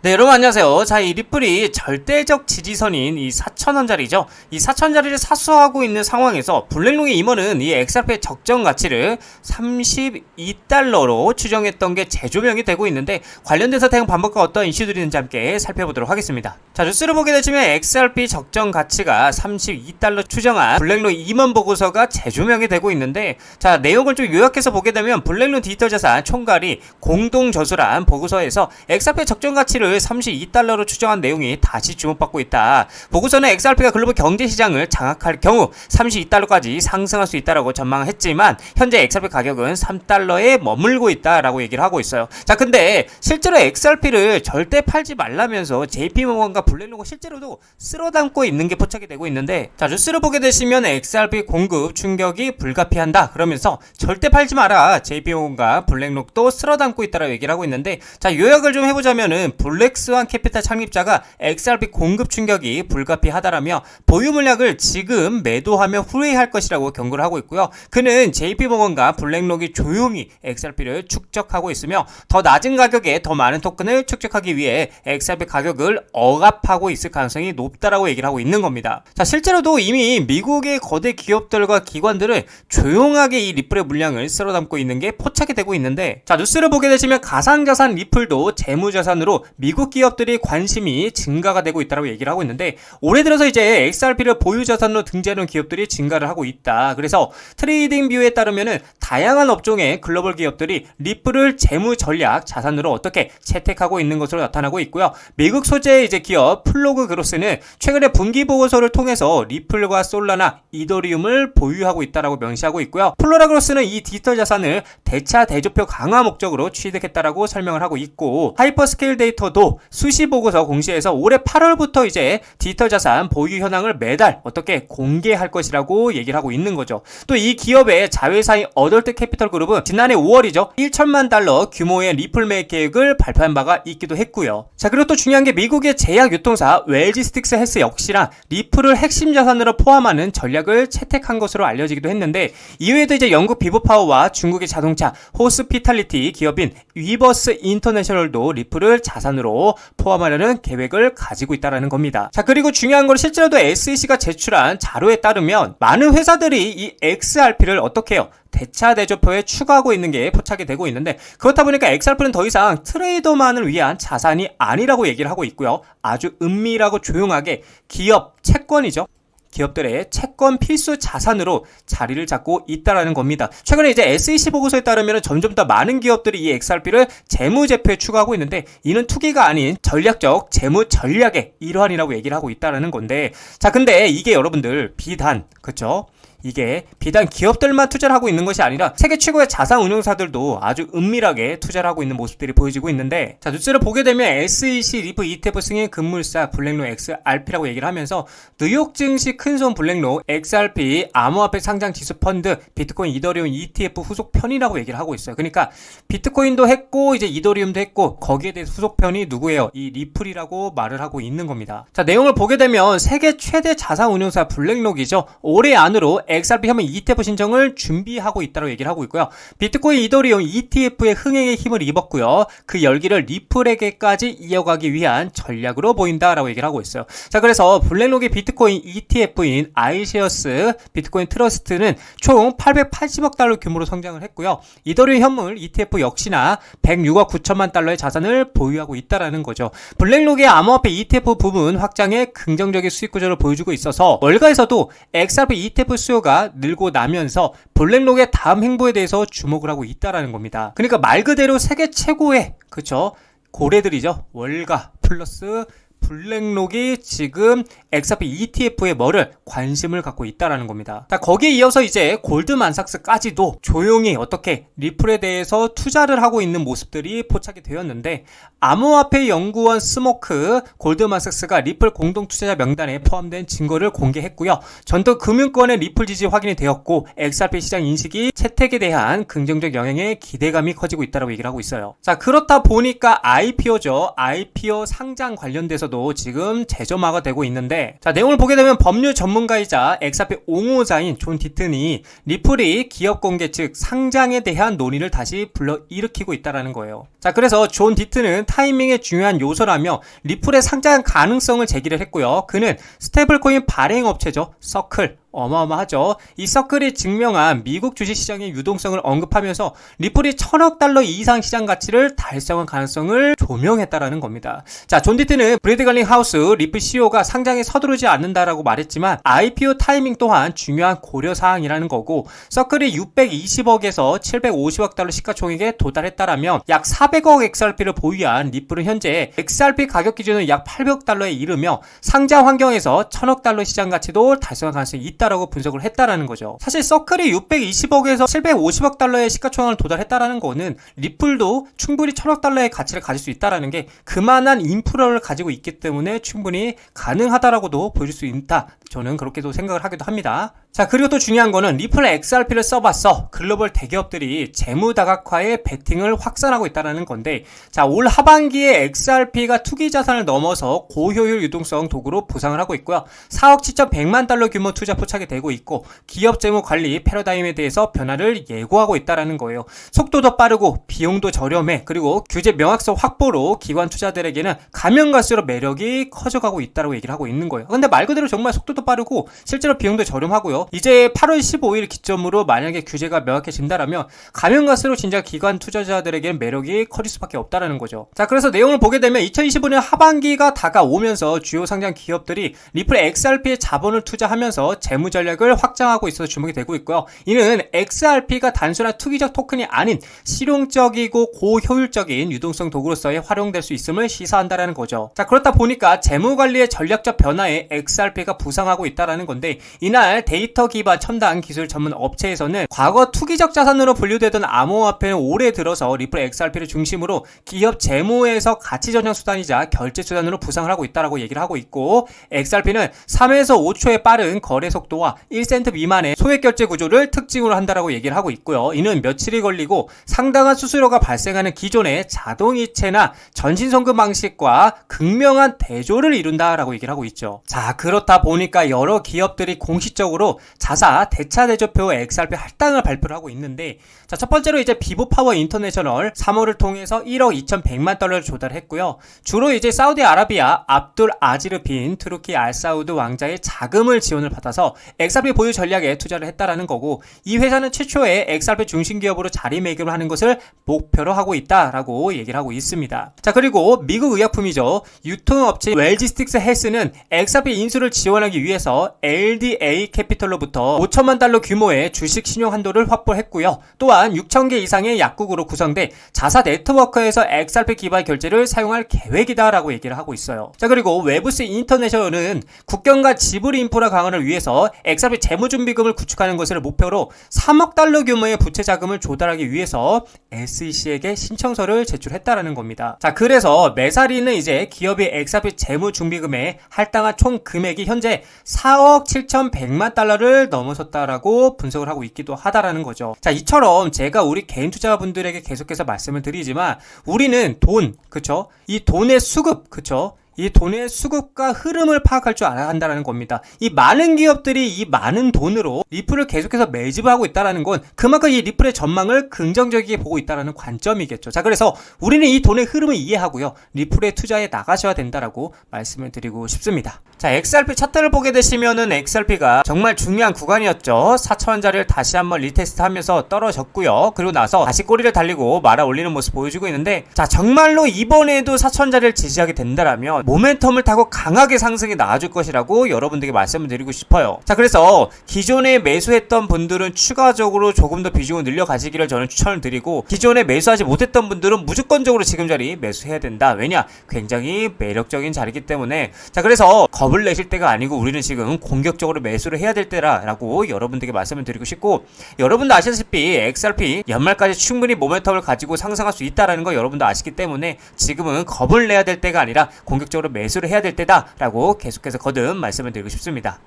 네, 여러분 안녕하세요. 자, 이 리플이 절대적 지지선인 이 4,000원짜리죠. 이 4,000원짜리를 사수하고 있는 상황에서 블랙록의 임원은 이 XRP의 적정 가치를 32달러로 추정했던 게 재조명이 되고 있는데, 관련돼서 대응 방법과 어떤 이슈들이 있는지 함께 살펴보도록 하겠습니다. 자, 뉴스를 보게 되시면 XRP 적정 가치가 32달러 추정한 블랙록 임원 보고서가 재조명이 되고 있는데, 자, 내용을 좀 요약해서 보게 되면 블랙록 디지털 자산 총괄이 공동 저술한 보고서에서 XRP의 적정 가치를 32달러로 추정한 내용이 다시 주목받고 있다. 보고서는 XRP가 글로벌 경제시장을 장악할 경우 32달러까지 상승할 수 있다라고 전망했지만, 현재 XRP 가격은 3달러에 머물고 있다라고 얘기를 하고 있어요. 자, 근데 실제로 XRP를 절대 팔지 말라면서 JP모건과 블랙록은 실제로도 쓸어담고 있는 게 포착이 되고 있는데, 자, 뉴스를 보게 되시면 XRP 공급 충격이 불가피한다 그러면서 절대 팔지 마라, JP모건과 블랙록도 쓸어담고 있다라고 얘기를 하고 있는데, 자, 요약을 좀 해보자면은 블랙스완 캐피탈 창립자가 XRP 공급 충격이 불가피하다라며 보유 물량을 지금 매도하며 후회할 것이라고 경고를 하고 있고요. 그는 JP모건과 블랙록이 조용히 XRP를 축적하고 있으며 더 낮은 가격에 더 많은 토큰을 축적하기 위해 XRP 가격을 억압하고 있을 가능성이 높다라고 얘기를 하고 있는 겁니다. 자, 실제로도 이미 미국의 거대 기업들과 기관들은 조용하게 이 리플의 물량을 쓸어담고 있는 게 포착이 되고 있는데, 자, 뉴스를 보게 되시면 가상자산 리플도 재무자산으로 미국 기업들이 관심이 증가가 되고 있다고 얘기를 하고 있는데, 올해 들어서 이제 XRP를 보유자산으로 등재하는 기업들이 증가를 하고 있다. 그래서 트레이딩 뷰에 따르면은 다양한 업종의 글로벌 기업들이 리플을 재무 전략 자산으로 어떻게 채택하고 있는 것으로 나타나고 있고요. 미국 소재의 이제 기업 플로그 그로스는 최근에 분기 보고서를 통해서 리플과 솔라나 이더리움을 보유하고 있다라고 명시하고 있고요. 플로라 그로스는 이 디지털 자산을 대차 대조표 강화 목적으로 취득했다라고 설명을 하고 있고, 하이퍼스케일 데이터도 수시 보고서 공시에서 올해 8월부터 이제 디지털 자산 보유 현황을 매달 어떻게 공개할 것이라고 얘기를 하고 있는 거죠. 또 이 기업의 자회사인 어덜트 캐피털 그룹은 지난해 5월이죠. 1천만 달러 규모의 리플 매입 계획을 발표한 바가 있기도 했고요. 자, 그리고 또 중요한 게 미국의 제약 유통사 웰지스틱스 헬스 역시나 리플을 핵심 자산으로 포함하는 전략을 채택한 것으로 알려지기도 했는데, 이외에도 이제 영국 비보파워와 중국의 자동차 호스피탈리티 기업인 위버스 인터내셔널도 리플을 자산으로 포함하려는 계획을 가지고 있다는 겁니다. 자, 그리고 중요한 건 실제로도 SEC가 제출한 자료에 따르면 많은 회사들이 이 XRP를 어떻게 해요? 대차 대조표에 추가하고 있는 게 포착이 되고 있는데, 그렇다 보니까 XRP는 더 이상 트레이더만을 위한 자산이 아니라고 얘기를 하고 있고요. 아주 은밀하고 조용하게 기업 채권이죠. 기업들의 채권 필수 자산으로 자리를 잡고 있다라는 겁니다. 최근에 이제 SEC 보고서에 따르면 점점 더 많은 기업들이 이 XRP를 재무제표에 추가하고 있는데, 이는 투기가 아닌 전략적 재무 전략의 일환이라고 얘기를 하고 있다라는 건데, 자, 근데 이게 여러분들 비단, 그쵸? 이게 비단 기업들만 투자를 하고 있는 것이 아니라 세계 최고의 자산 운용사들도 아주 은밀하게 투자를 하고 있는 모습들이 보여지고 있는데, 자, 뉴스를 보게 되면 SEC 리프 ETF 승인 급물사 블랙록 XRP라고 얘기를 하면서 뉴욕 증시 큰손 블랙록 XRP 암호화폐 상장 지수 펀드 비트코인 이더리움 ETF 후속 편이라고 얘기를 하고 있어요. 그러니까 비트코인도 했고 이제 이더리움도 했고, 거기에 대해 후속 편이 누구예요? 이 리플이라고 말을 하고 있는 겁니다. 자, 내용을 보게 되면 세계 최대 자산 운용사 블랙록이죠. 올해 안으로 XRP 혐의 ETF 신청을 준비하고 있다고 얘기를 하고 있고요. 비트코인 이더리움 ETF의 흥행에 힘을 입었고요. 그 열기를 리플에게까지 이어가기 위한 전략으로 보인다라고 얘기를 하고 있어요. 자, 그래서 블랙록의 비트코인 ETF인 아이셰어스 비트코인 트러스트는 총 880억 달러 규모로 성장을 했고요. 이더리움 현물 ETF 역시나 106억 9천만 달러의 자산을 보유하고 있다라는 거죠. 블랙록의 암호화폐 ETF 부분 확장에 긍정적인 수익 구조를 보여주고 있어서 월가에서도 XRP ETF 수요가 늘고 나면서 블랙록의 다음 행보에 대해서 주목을 하고 있다라는 겁니다. 그러니까 말 그대로 세계 최고의, 그쵸, 고래들이죠. 월가 플러스 블랙록이 지금 XRP ETF에 뭐를 관심을 갖고 있다라는 겁니다. 거기에 이어서 이제 골드만삭스까지도 조용히 어떻게 리플에 대해서 투자를 하고 있는 모습들이 포착이 되었는데, 암호화폐 연구원 스모크 골드만삭스가 리플 공동 투자자 명단에 포함된 증거를 공개했고요. 전통 금융권의 리플 지지 확인이 되었고, XRP 시장 인식이 채택에 대한 긍정적 영향에 기대감이 커지고 있다고 얘기를 하고 있어요. 자, 그렇다 보니까 IPO죠. IPO 상장 관련돼서도 것으로 지금 재점화가 되고 있는데, 자, 내용을 보게 되면 법률 전문가이자 XRP 옹호자인 존 디튼이 리플이 기업 공개 즉 상장에 대한 논의를 다시 불러일으키고 있다는 거예요. 자, 그래서 존 디튼은 타이밍의 중요한 요소라며 리플의 상장 가능성을 제기를 했고요. 그는 스테이블코인 발행 업체죠, 서클, 어마어마하죠. 이 서클이 증명한 미국 주식시장의 유동성을 언급하면서 리플이 1000억 달러 이상 시장 가치를 달성한 가능성을 조명했다라는 겁니다. 자, 존 디튼은 브래드 갈링 하우스 리플 CEO가 상장에 서두르지 않는다라고 말했지만 IPO 타이밍 또한 중요한 고려사항이라는 거고, 서클이 620억에서 750억 달러 시가총액에 도달했다라면 약 400억 XRP를 보유한 리플은 현재 XRP 가격 기준은 약 800억 달러에 이르며 상장 환경에서 1000억 달러 시장 가치도 달성할 가능성이 있다라고 분석을 했다라는 거죠. 사실 서클이 620억에서 750억 달러의 시가총액을 도달했다라는 거는 리플도 충분히 1000억 달러의 가치를 가질 수 있다라는 게 그만한 인프라를 가지고 있기 때문에 충분히 가능하다라고도 보여줄 수 있다. 저는 그렇게도 생각을 하기도 합니다. 자, 그리고 또 중요한 거는 리플 XRP를 써봤어 글로벌 대기업들이 재무 다각화에 베팅을 확산하고 있다는 건데, 자, 올 하반기에 XRP가 투기 자산을 넘어서 고효율 유동성 도구로 부상을 하고 있고요. 4억 7,100만 달러 규모 투자 포착이 되고 있고, 기업 재무 관리 패러다임에 대해서 변화를 예고하고 있다는 거예요. 속도도 빠르고 비용도 저렴해, 그리고 규제 명확성 확보로 기관 투자들에게는 가면 갈수록 매력이 커져가고 있다고 얘기를 하고 있는 거예요. 근데 말 그대로 정말 속도도 빠르고 실제로 비용도 저렴하고요. 이제 8월 15일 기점으로 만약에 규제가 명확해진다라면 가면 갈수록 진짜 기관 투자자들에게는 매력이 커질 수밖에 없다라는 거죠. 자, 그래서 내용을 보게 되면 2025년 하반기가 다가오면서 주요 상장 기업들이 리플 XRP에 자본을 투자하면서 재무 전략을 확장하고 있어서 주목이 되고 있고요. 이는 XRP가 단순한 투기적 토큰이 아닌 실용적이고 고효율적인 유동성 도구로서의 활용될 수 있음을 시사한다라는 거죠. 자, 그렇다 보니까 재무 관리의 전략적 변화에 XRP가 부상하고 있다라는 건데, 이날 데이터 기반 첨단 기술 전문 업체에서는 과거 투기적 자산으로 분류되던 암호화폐는 올해 들어서 리플 XRP를 중심으로 기업 재무에서 가치 전환 수단이자 결제 수단으로 부상을 하고 있다라고 얘기를 하고 있고, XRP는 3에서 5초의 빠른 거래 속도와 1센트 미만의 소액 결제 구조를 특징으로 한다라고 얘기를 하고 있고요. 이는 며칠이 걸리고 상당한 수수료가 발생하는 기존의 자동이체나 전신송금 방식과 극명한 대조를 이룬다라고 얘기를 하고 있죠. 자, 그렇다 보니까 여러 기업들이 공식적으로 자사 대차 대조표 XRP 할당을 발표를 하고 있는데, 자, 첫 번째로 이제 비보파워 인터내셔널 3호를 통해서 1억 2,100만 달러를 조달했고요. 주로 이제 사우디아라비아 압둘 아지르 빈 투르키 알사우드 왕자의 자금을 지원을 받아서 XRP 보유 전략에 투자를 했다라는 거고, 이 회사는 최초의 XRP 중심 기업으로 자리매김을 하는 것을 목표로 하고 있다라고 얘기를 하고 있습니다. 자, 그리고 미국 의약품이죠. 유통업체 웰지스틱스 헬스는 XRP 인수를 지원하기 위해서 LDA 캐피털로부터 5천만 달러 규모의 주식 신용 한도를 확보했고요. 또한 6,000개 이상의 약국으로 구성돼 자사 네트워크에서 XRP 기반 결제를 사용할 계획이다라고 얘기를 하고 있어요. 자, 그리고 웨브스 인터내셔널은 국경과 지불 인프라 강화를 위해서 XRP 재무준비금을 구축하는 것을 목표로 3억 달러 규모의 부채 자금을 조달하기 위해서 SEC에게 신청서를 제출했다라는 겁니다. 자, 그래서 메사리는 이제 기업이 XRP 재무준비금에 할당한 총 금액이 현재 4억 7,100만 달러를 넘어섰다라고 분석을 하고 있기도 하다라는 거죠. 자, 이처럼 제가 우리 개인 투자분들에게 계속해서 말씀을 드리지만, 우리는 돈, 그쵸? 이 돈의 수급, 그쵸? 이 돈의 수급과 흐름을 파악할 줄 알아야 한다는 겁니다. 이 많은 기업들이 이 많은 돈으로 리플을 계속해서 매집하고 있다는 건 그만큼 이 리플의 전망을 긍정적이게 보고 있다는 관점이겠죠. 자, 그래서 우리는 이 돈의 흐름을 이해하고요, 리플에 투자해 나가셔야 된다라고 말씀을 드리고 싶습니다. 자, XRP 차트를 보게 되시면은 XRP가 정말 중요한 구간이었죠. 4,000원짜리를 다시 한번 리테스트 하면서 떨어졌고요. 그리고 나서 다시 꼬리를 달리고 말아 올리는 모습 보여주고 있는데, 자, 정말로 이번에도 4,000원짜리를 지지하게 된다라면 모멘텀을 타고 강하게 상승이 나와줄 것이라고 여러분들에게 말씀을 드리고 싶어요. 자, 그래서 기존에 매수했던 분들은 추가적으로 조금 더 비중을 늘려 가시기를 저는 추천을 드리고, 기존에 매수하지 못했던 분들은 무조건적으로 지금 자리 매수해야 된다. 왜냐? 굉장히 매력적인 자리이기 때문에. 자, 그래서 겁을 내실 때가 아니고 우리는 지금 공격적으로 매수를 해야 될 때라고 여러분들에게 말씀을 드리고 싶고, 여러분도 아시다시피 XRP 연말까지 충분히 모멘텀을 가지고 상승할 수 있다라는 거 여러분도 아시기 때문에 지금은 겁을 내야 될 때가 아니라 공격적으로 매수를 해야 될 때다라고 계속해서 거듭 말씀을 드리고 싶습니다.